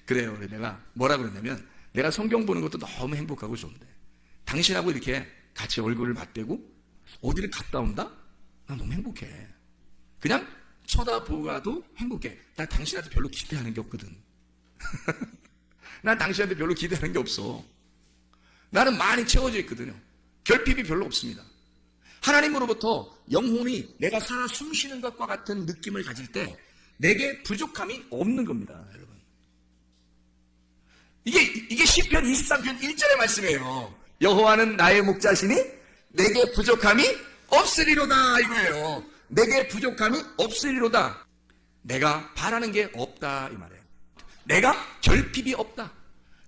그래요. 그래 내가 뭐라 그랬냐면 내가 성경 보는 것도 너무 행복하고 좋은데 당신하고 이렇게 같이 얼굴을 맞대고 어디를 갔다 온다? 난 너무 행복해. 그냥 쳐다보아도 행복해. 난 당신한테 별로 기대하는 게 없거든. 난 당신한테 별로 기대하는 게 없어. 나는 많이 채워져 있거든요. 결핍이 별로 없습니다. 하나님으로부터 영혼이 내가 살아 숨쉬는 것과 같은 느낌을 가질 때 내게 부족함이 없는 겁니다. 여러분. 이게 시편 23편 1절의 말씀이에요. 여호와는 나의 목자시니 내게 부족함이 없으리로다 이거예요. 내게 부족함이 없으리로다. 내가 바라는 게 없다 이 말이에요. 내가 결핍이 없다.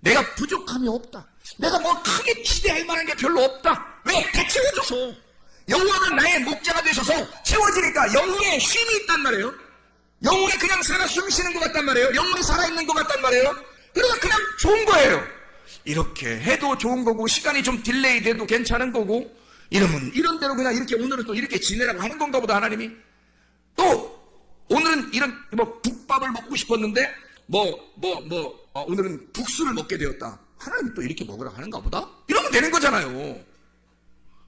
내가 부족함이 없다. 내가 뭐 크게 기대할 만한 게 별로 없다. 왜? 다 채워줘서. 여호와는 나의 목자가 되셔서 채워지니까 영혼에 쉼이 있단 말이에요. 영혼이 그냥 살아 숨쉬는 것 같단 말이에요. 영혼이 살아있는 것 같단 말이에요. 그러니까 그냥 좋은 거예요. 이렇게 해도 좋은 거고 시간이 좀 딜레이 돼도 괜찮은 거고 이러면 이런 대로 그냥 이렇게 오늘은 또 이렇게 지내라고 하는 건가 보다 하나님이. 또 오늘은 이런 뭐 국밥을 먹고 싶었는데 오늘은 국수를 먹게 되었다. 하나님이 또 이렇게 먹으라 하는가 보다? 이러면 되는 거잖아요.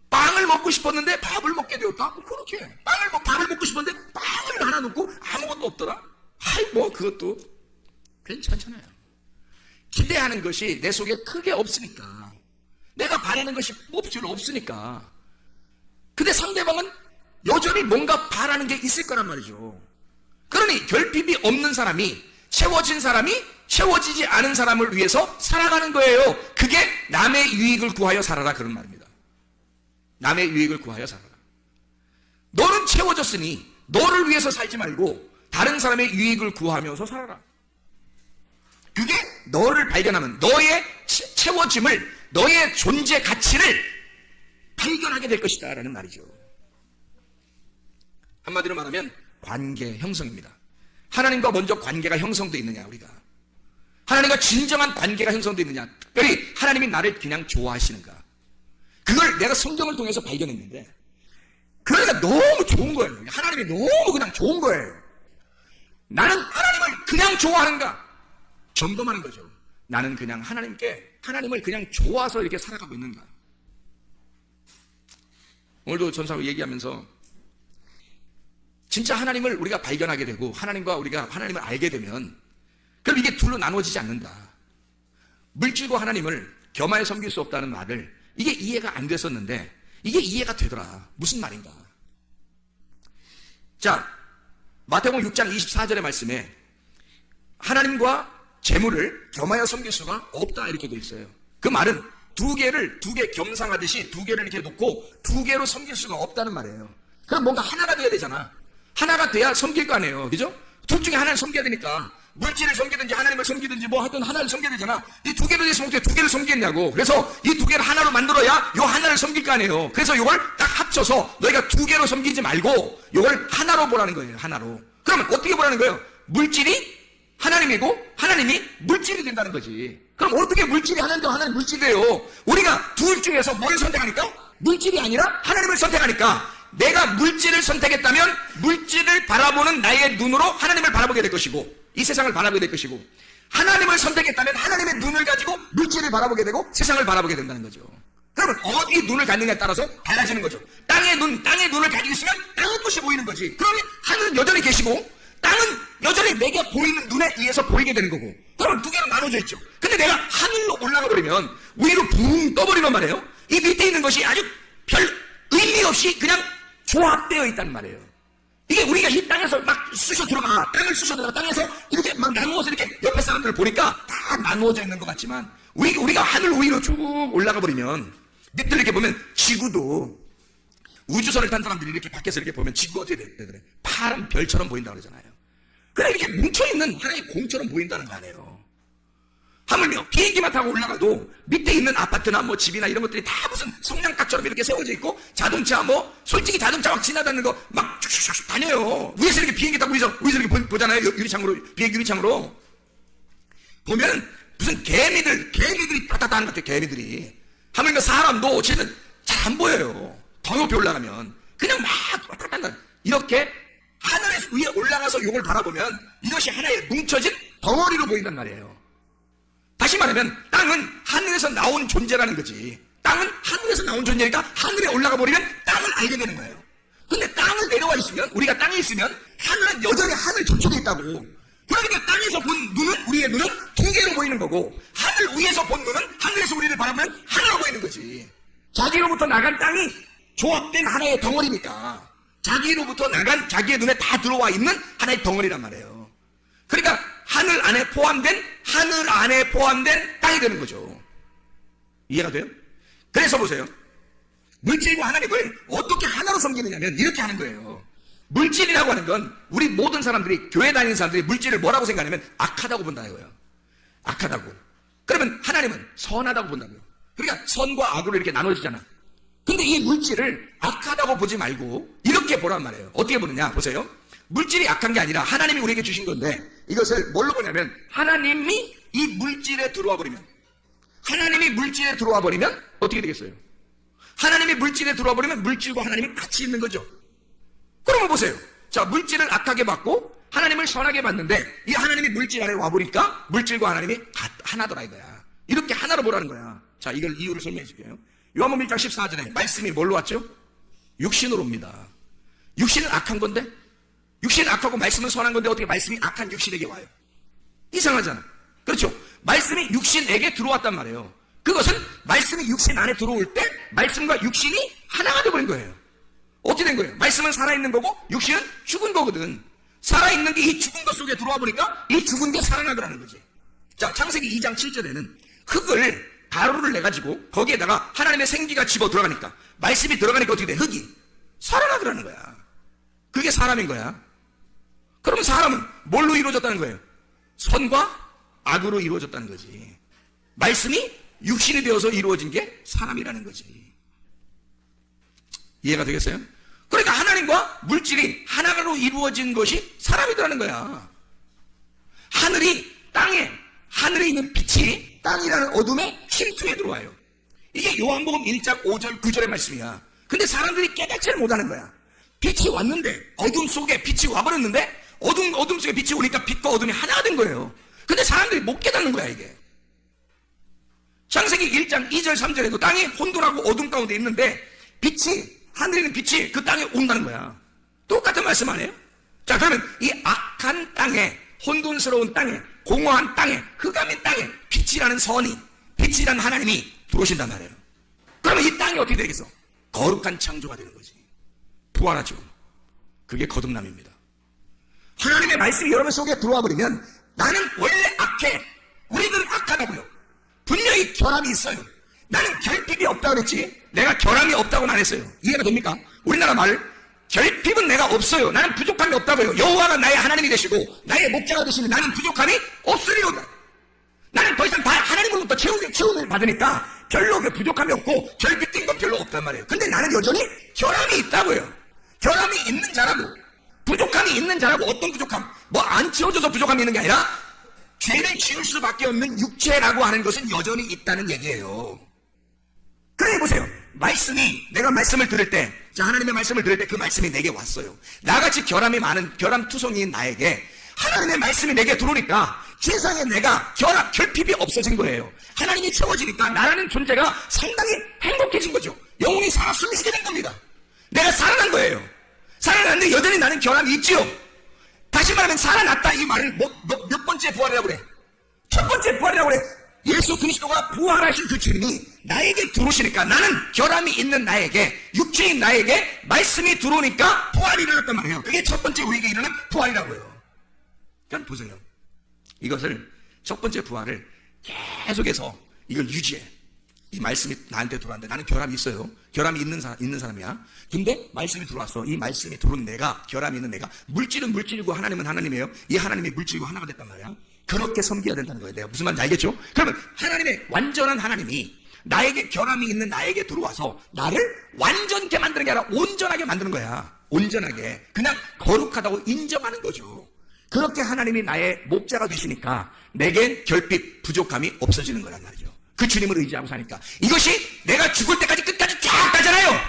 빵을 먹고 싶었는데 밥을 먹게 되었다? 그렇게. 밥을 먹고 싶었는데 빵을 하나 넣고 아무것도 없더라? 그것도 괜찮잖아요. 기대하는 것이 내 속에 크게 없으니까. 내가 바라는 것이 별로 없으니까. 근데 상대방은 여전히 뭔가 바라는 게 있을 거란 말이죠. 그러니 결핍이 없는 사람이 채워진 사람이 채워지지 않은 사람을 위해서 살아가는 거예요. 그게 남의 유익을 구하여 살아라 그런 말입니다. 남의 유익을 구하여 살아라. 너는 채워졌으니 너를 위해서 살지 말고 다른 사람의 유익을 구하면서 살아라. 그게 너를 발견하면 너의 채워짐을 너의 존재 가치를 발견하게 될 것이다 라는 말이죠. 한마디로 말하면 관계 형성입니다. 하나님과 먼저 관계가 형성되어 있느냐 우리가. 하나님과 진정한 관계가 형성되어 있느냐. 특별히 하나님이 나를 그냥 좋아하시는가. 그걸 내가 성경을 통해서 발견했는데 그러니까 너무 좋은 거예요. 하나님이 너무 그냥 좋은 거예요. 나는 하나님을 그냥 좋아하는가 점검하는 거죠. 나는 그냥 하나님을 그냥 좋아서 이렇게 살아가고 있는가. 오늘도 전사하고 얘기하면서 진짜 하나님을 우리가 발견하게 되고 하나님과 우리가 하나님을 알게 되면 그럼 이게 둘로 나눠지지 않는다. 물질과 하나님을 겸하여 섬길 수 없다는 말을, 이게 이해가 안 됐었는데 이게 이해가 되더라. 무슨 말인가? 자, 마태복음 6장 24절의 말씀에 하나님과 재물을 겸하여 섬길 수가 없다 이렇게 되어 있어요. 그 말은 두 개 겸상하듯이 두 개를 이렇게 놓고 두 개로 섬길 수가 없다는 말이에요. 그럼 뭔가 하나가 돼야 되잖아. 하나가 돼야 섬길 거 아니에요. 그죠? 둘 중에 하나를 섬겨야 되니까 물질을 섬기든지 하나님을 섬기든지 뭐 하든 하나를 섬겨야 되잖아. 이 두 개로 돼서 어떻게 두 개를 섬기겠냐고. 그래서 이 두 개를 하나로 만들어야 요 하나를 섬길 거 아니에요. 그래서 요걸 딱 합쳐서 너희가 두 개로 섬기지 말고 요걸 하나로 보라는 거예요. 하나로. 그러면 어떻게 보라는 거예요? 물질이 하나님이고 하나님이 물질이 된다는 거지. 그럼 어떻게 물질이 하나님도 하나님 물질이 돼요? 우리가 둘 중에서 뭘 선택하니까? 물질이 아니라 하나님을 선택하니까 내가 물질을 선택했다면 물질을 바라보는 나의 눈으로 하나님을 바라보게 될 것이고 이 세상을 바라보게 될 것이고, 하나님을 선택했다면 하나님의 눈을 가지고 물질을 바라보게 되고 세상을 바라보게 된다는 거죠. 그러면 어디 눈을 갖느냐에 따라서 달라지는 거죠. 땅의 눈을 가지고 있으면 땅의 것이 보이는 거지. 그러면 하늘은 여전히 계시고 땅은 여전히 내게 보이는 눈에 의해서 보이게 되는 거고, 그러면 두 개로 나눠져 있죠. 근데 내가 하늘로 올라가 버리면 위로 붕 떠버리면 말이에요, 이 밑에 있는 것이 아주 별 의미 없이 그냥 조합되어 있단 말이에요. 이게 우리가 이 땅에서 막 쑤셔 들어가, 땅에서 이렇게 막 나누어서 이렇게 옆에 사람들을 보니까 다 나누어져 있는 것 같지만, 우리가 하늘 위로 쭉 올라가 버리면 밑을 이렇게 보면 지구도, 우주선을 탄 사람들이 이렇게 밖에서 이렇게 보면 지구가 어떻게 되더래? 파란 별처럼 보인다고 그러잖아요. 그래, 이렇게 뭉쳐있는 하나의 공처럼 보인다는 거 아니에요. 하물며 비행기만 타고 올라가도 밑에 있는 아파트나 뭐 집이나 이런 것들이 다 무슨 성냥갑처럼 이렇게 세워져 있고, 자동차 솔직히 자동차 막 지나다니는 거 막 슉슉슉 다녀요. 위에서 이렇게 비행기 타고 위에서 이렇게 보잖아요. 비행기 유리창으로 보면 무슨 개미들이 따따따 하는 것 같아요. 개미들이. 하물며 사람도 쟤는 잘 안 보여요. 더 높이 올라가면 그냥 막 왔다 갔다 한다. 이렇게 하늘 위에 올라가서 이걸 바라보면 이것이 하나의 뭉쳐진 덩어리로 보인단 말이에요. 다시 말하면 땅은 하늘에서 나온 존재라는 거지. 땅은 하늘에서 나온 존재니까 하늘에 올라가 버리면 땅을 알게 되는 거예요. 근데 땅을 내려와 있으면, 우리가 땅에 있으면 하늘은 여전히 하늘 저쪽에 있다고. 그러니까 땅에서 본 눈은, 우리의 눈은 두 개로 보이는 거고, 하늘 위에서 본 눈은 하늘에서 우리를 바라보면 하나로 보이는 거지. 자기로부터 나간 땅이 조합된 하나의 덩어리니까 자기로부터 나간 자기의 눈에 다 들어와 있는 하나의 덩어리란 말이에요. 그러니까 하늘 안에 포함된 땅이 되는 거죠. 이해가 돼요? 그래서 보세요. 물질과 하나님을 어떻게 하나로 섬기느냐면 이렇게 하는 거예요. 물질이라고 하는 건 우리 모든 사람들이, 교회 다니는 사람들이 물질을 뭐라고 생각하냐면 악하다고 본다는 거예요. 악하다고. 그러면 하나님은 선하다고 본다고요. 그러니까 선과 악으로 이렇게 나눠지잖아. 근데 이 물질을 악하다고 보지 말고 이렇게 보란 말이에요. 어떻게 보느냐 보세요. 물질이 악한 게 아니라 하나님이 우리에게 주신 건데, 이것을 뭘로 보냐면 하나님이 이 물질에 들어와 버리면, 어떻게 되겠어요? 하나님이 물질에 들어와 버리면 물질과 하나님이 같이 있는 거죠. 그러면 보세요. 자, 물질을 악하게 받고 하나님을 선하게 받는데, 이 하나님이 물질 안에 와보니까 물질과 하나님이 하나더라 이거야. 이렇게 하나로 보라는 거야. 자, 이걸 이유를 설명해 줄게요. 요한복음 1장 14절에 말씀이 뭘로 왔죠? 육신으로 옵니다. 육신은 악한 건데, 육신은 악하고 말씀은 선한 건데 어떻게 말씀이 악한 육신에게 와요? 이상하잖아. 그렇죠? 말씀이 육신에게 들어왔단 말이에요. 그것은 말씀이 육신 안에 들어올 때 말씀과 육신이 하나가 되어버린 거예요. 어떻게 된 거예요? 말씀은 살아있는 거고 육신은 죽은 거거든. 살아있는 게 이 죽은 것 속에 들어와 보니까 이 죽은 게 살아나더라는 거지. 자, 창세기 2장 7절에는 흙을, 가루를 내가지고 거기에다가 하나님의 생기가 집어 들어가니까, 말씀이 들어가니까 어떻게 돼? 흙이 살아나더라는 거야. 그게 사람인 거야. 그러면 사람은 뭘로 이루어졌다는 거예요? 선과 악으로 이루어졌다는 거지. 말씀이 육신이 되어서 이루어진 게 사람이라는 거지. 이해가 되겠어요? 그러니까 하나님과 물질이 하나로 이루어진 것이 사람이라는 거야. 하늘에 있는 빛이 땅이라는 어둠의 침투에 들어와요. 이게 요한복음 1장 5절 9절의 말씀이야. 근데 사람들이 깨닫지를 못하는 거야. 빛이 왔는데, 어둠 속에 빛이 와버렸는데, 어둠 속에 빛이 오니까 빛과 어둠이 하나가 된 거예요. 근데 사람들이 못 깨닫는 거야 이게. 창세기 1장 2절 3절에도 땅이 혼돈하고 어둠 가운데 있는데 하늘에 있는 빛이 그 땅에 온다는 거야. 똑같은 말씀 아니에요? 자, 그러면 이 악한 땅에, 혼돈스러운 땅에, 공허한 땅에, 흑암인 땅에 빛이라는 선이, 빛이란 하나님이 들어오신단 말이에요. 그러면 이 땅이 어떻게 되겠어? 거룩한 창조가 되는 거지. 부활하죠. 그게 거듭남입니다. 하나님의 말씀이 여러분 속에 들어와 버리면 나는 원래 악해. 우리들은 악하다고요. 분명히 결함이 있어요. 나는 결핍이 없다고 그랬지 내가 결함이 없다고는 안 했어요. 이해가 됩니까? 우리나라 말 결핍은 내가 없어요. 나는 부족함이 없다고요. 여호와가 나의 하나님이 되시고 나의 목자가 되시면 나는 부족함이 없으리로다. 나는 더 이상 다 하나님으로부터 채움을 받으니까 별로 부족함이 없고 결핍된 건 별로 없단 말이에요. 근데 나는 여전히 결함이 있다고요. 결함이 있는 자라고, 부족함이 있는 자라고. 어떤 부족함? 뭐 안 지워져서 부족함이 있는 게 아니라 죄를 지을 수밖에 없는 육체라고 하는 것은 여전히 있다는 얘기예요. 그래 보세요. 내가 말씀을 들을 때, 하나님의 말씀을 들을 때 그 말씀이 내게 왔어요. 나같이 결함이 많은 결함투성이인 나에게 하나님의 말씀이 내게 들어오니까 세상에 내가 결핍이 없어진 거예요. 하나님이 채워지니까 나라는 존재가 상당히 행복해진 거죠. 영혼이 살아 숨쉬게 된 겁니다. 내가 살아난 거예요. 살아났는데 여전히 나는 결함이 있지요. 다시 말하면 살아났다 이 말을 몇 번째 부활이라고 그래? 첫 번째 부활이라고 그래. 예수 그리스도가 부활하신 그 주님이 나에게 들어오시니까 나는 결함이 있는 나에게, 육체인 나에게 말씀이 들어오니까 부활이 일어났단 말이에요. 그게 첫 번째 우리에게 일어난 부활이라고요. 그럼 보세요. 이것을 첫 번째 부활을 계속해서 이걸 유지해. 이 말씀이 나한테 들어왔는데 나는 결함이 있어요. 결함이 있는 사람이야. 근데 말씀이 들어왔어. 이 말씀이 들어온 내가, 결함이 있는 내가, 물질은 물질이고 하나님은 하나님이에요. 이 하나님이 물질이고 하나가 됐단 말이야. 그렇게 섬겨야 된다는 거예요. 내가 무슨 말인지 알겠죠? 그러면 하나님의 완전한 하나님이 나에게 결함이 있는 나에게 들어와서 나를 완전케 만드는 게 아니라 온전하게 만드는 거야. 온전하게. 그냥 거룩하다고 인정하는 거죠. 그렇게 하나님이 나의 목자가 되시니까 내겐 결핍, 부족함이 없어지는 거란 말이죠. 그 주님을 의지하고 사니까. 이것이 내가 죽을 때까지 끝까지 쫙 가잖아요.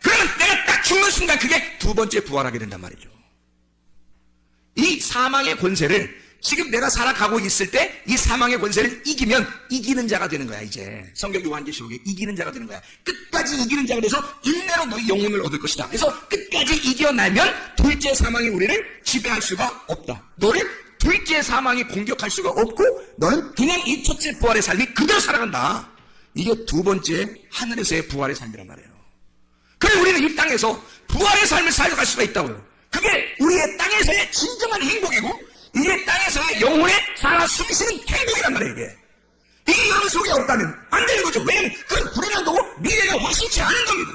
그러면 내가 딱 죽는 순간 그게 두 번째 부활하게 된단 말이죠. 이 사망의 권세를 지금 내가 살아가고 있을 때 이 사망의 권세를 이기면 이기는 자가 되는 거야. 이제 성경 요한계시록에 이기는 자가 되는 거야. 끝까지 이기는 자가 돼서 인내로 너희 영혼을 얻을 것이다. 그래서 끝까지 이겨내면 둘째 사망이 우리를 지배할 수가 없다. 너를 둘째 사망이 공격할 수가 없고 너는 그냥 이 첫째 부활의 삶이 그대로 살아간다. 이게 두 번째 하늘에서의 부활의 삶이란 말이에요. 그래서 우리는 이 땅에서 부활의 삶을 살아갈 수가 있다고요. 그게 우리의 땅에서의 진정한 행복이고 이게 땅에서의 영혼에 살아 숨쉬는 행복이란 말이에요. 이게 여러분 속에 없다면 안 되는 거죠. 왜냐면 그건 불행한 거고 미래가 확실치 않은 겁니다.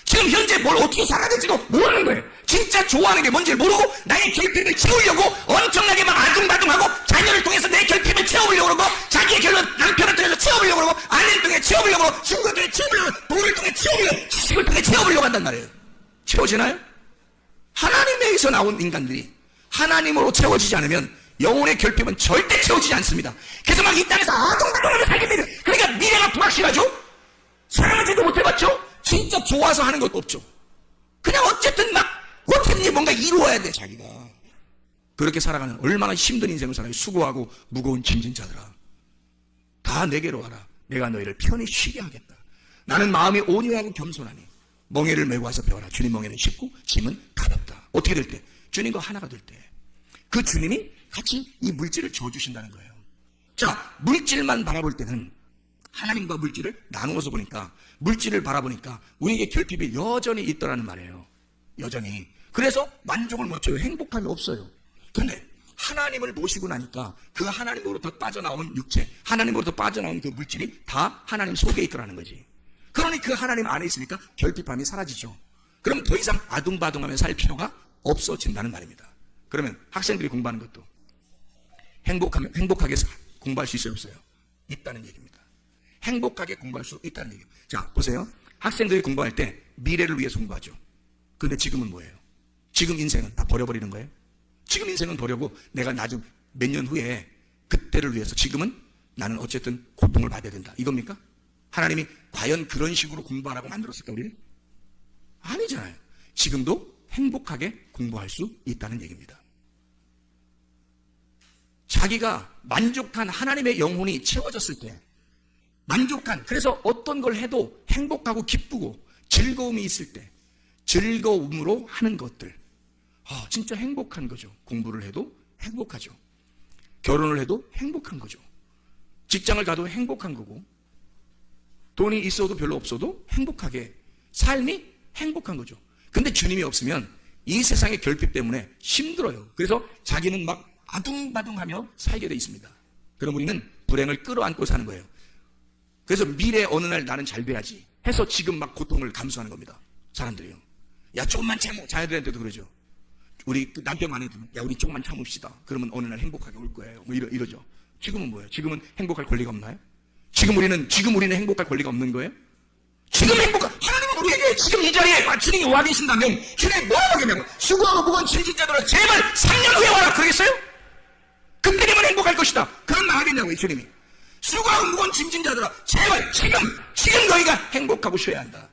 지금 현재 뭘 어떻게 살아야 될지도 모르는 거예요. 진짜 좋아하는 게 뭔지 모르고 나의 결핍을 채우려고 엄청나게 막 아둥바둥하고 자녀를 통해서 내 결핍을 채워보려고 그러고 자기의 남편을 통해서 채워보려고 그러고 아내를 통해 채워보려고 그러고 친구를 통해 채워보려고 그러고 돈을 통해 채워보려고 지식을 통해 채워보려고 한단 말이에요. 채워지나요? 하나님에게서 나온 인간들이 하나님으로 채워지지 않으면 영혼의 결핍은 절대 채워지지 않습니다. 그래서 막 이 땅에서 아둥바둥하며 살게 되는, 그러니까 미래가 불확실하죠. 사랑하지도 못해봤죠. 진짜 좋아서 하는 것도 없죠. 그냥 어쨌든 막 어떻게든지 뭔가 이루어야 돼 자기가. 그렇게 살아가는 얼마나 힘든 인생을 살아요. 수고하고 무거운 짐진 자들아, 다 내게로 와라. 내가 너희를 편히 쉬게 하겠다. 나는 마음이 온유하고 겸손하니 멍에를 메고 와서 배워라. 주님 멍에는 쉽고 짐은 가볍다. 어떻게 될 때? 주님과 하나가 될 때 그 주님이 같이 이 물질을 줘주신다는 거예요. 자, 물질만 바라볼 때는 하나님과 물질을 나누어서 보니까, 물질을 바라보니까 우리에게 결핍이 여전히 있더라는 말이에요. 여전히. 그래서 만족을 못 해요. 행복함이 없어요. 그런데 하나님을 모시고 나니까 그 하나님으로부터 빠져나온 육체, 하나님으로부터 빠져나온 그 물질이 다 하나님 속에 있더라는 거지. 그러니 그 하나님 안에 있으니까 결핍함이 사라지죠. 그럼 더 이상 아둥바둥하며 살 필요가 없어진다는 말입니다. 그러면 학생들이 공부하는 것도 행복하게 공부할 수 있어요, 없어요? 있다는 얘기입니다. 행복하게 공부할 수 있다는 얘기입니다. 자, 보세요. 학생들이 공부할 때 미래를 위해서 공부하죠. 근데 지금은 뭐예요? 지금 인생은 다 버려버리는 거예요? 지금 인생은 버려고 내가 나중 몇 년 후에 그때를 위해서 지금은 나는 어쨌든 고통을 받아야 된다. 이겁니까? 하나님이 과연 그런 식으로 공부하라고 만들었을까, 우리를? 아니잖아요. 지금도 행복하게 공부할 수 있다는 얘기입니다. 자기가 만족한 하나님의 영혼이 채워졌을 때, 그래서 어떤 걸 해도 행복하고 기쁘고 즐거움이 있을 때, 즐거움으로 하는 것들, 진짜 행복한 거죠. 공부를 해도 행복하죠. 결혼을 해도 행복한 거죠. 직장을 가도 행복한 거고, 돈이 있어도 별로 없어도 행복하게, 삶이 행복한 거죠. 근데 주님이 없으면 이 세상의 결핍 때문에 힘들어요. 그래서 자기는 막 아둥바둥하며 살게 돼 있습니다. 그럼 우리는 불행을 끌어안고 사는 거예요. 그래서 미래 어느 날 나는 잘 돼야지 해서 지금 막 고통을 감수하는 겁니다. 사람들이요. 야, 조금만 참어. 자녀들한테도 그러죠. 우리 남편만 해도, 야, 우리 조금만 참읍시다. 그러면 어느 날 행복하게 올 거예요. 뭐 이러죠. 지금은 뭐예요? 지금은 행복할 권리가 없나요? 지금 우리는 행복할 권리가 없는 거예요? 지금 하나님은 우리에게 지금 이 자리에 주님이 와 계신다면, 주님이 뭐라고 하겠냐고, 수고하고 무거운 짐진 자들아, 제발 3년 후에 와라. 그러겠어요? 그때 되면 행복할 것이다. 그런 말 하겠냐고요, 주님이. 수고하고 무거운 짐진 자들아, 제발 지금 너희가 행복하고 쉬어야 한다.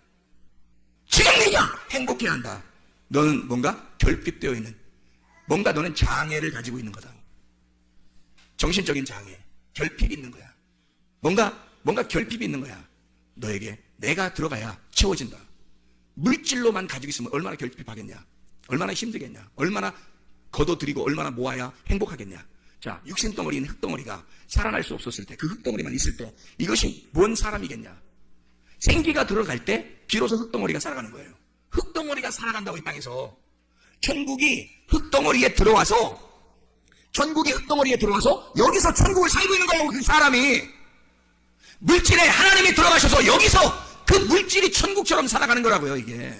지금 네가 행복해야 한다. 너는 뭔가 결핍되어 있는, 뭔가 너는 장애를 가지고 있는 거다. 정신적인 장애, 결핍이 있는 거야. 뭔가 결핍이 있는 거야. 너에게 내가 들어가야 채워진다. 물질로만 가지고 있으면 얼마나 결핍하겠냐, 얼마나 힘들겠냐, 얼마나 걷어들이고 얼마나 모아야 행복하겠냐. 자, 육신덩어리인 흙덩어리가 살아날 수 없었을 때, 그 흙덩어리만 있을 때 이것이 뭔 사람이겠냐. 생기가 들어갈 때 비로소 흙덩어리가 살아가는 거예요. 흙덩어리가 살아간다고 이 땅에서. 천국이 흙덩어리에 들어와서 여기서 천국을 살고 있는 거예요. 그 사람이 물질에 하나님이 들어가셔서 여기서 그 물질이 천국처럼 살아가는 거라고요. 이게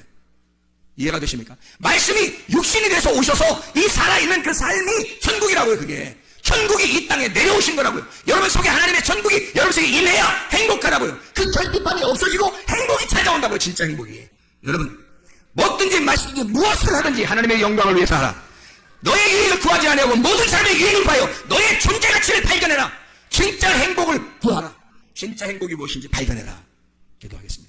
이해가 되십니까? 말씀이 육신이 돼서 오셔서 이 살아있는 그 삶이 천국이라고요. 그게 천국이 이 땅에 내려오신 거라고요. 여러분 속에 하나님의 천국이 여러분 속에 임해야 행복하다고요. 그 결핍함이 없어지고 행복이 찾아온다고요. 진짜 행복이. 여러분, 뭐든지 마시든지 무엇을 하든지 하나님의 영광을 위해서 하라. 너의 유익을 구하지 아니하고 모든 사람의 유익을 구하여 너의 존재 가치를 발견해라. 진짜 행복을 구하라. 진짜 행복이 무엇인지 발견해라. 기도하겠습니다.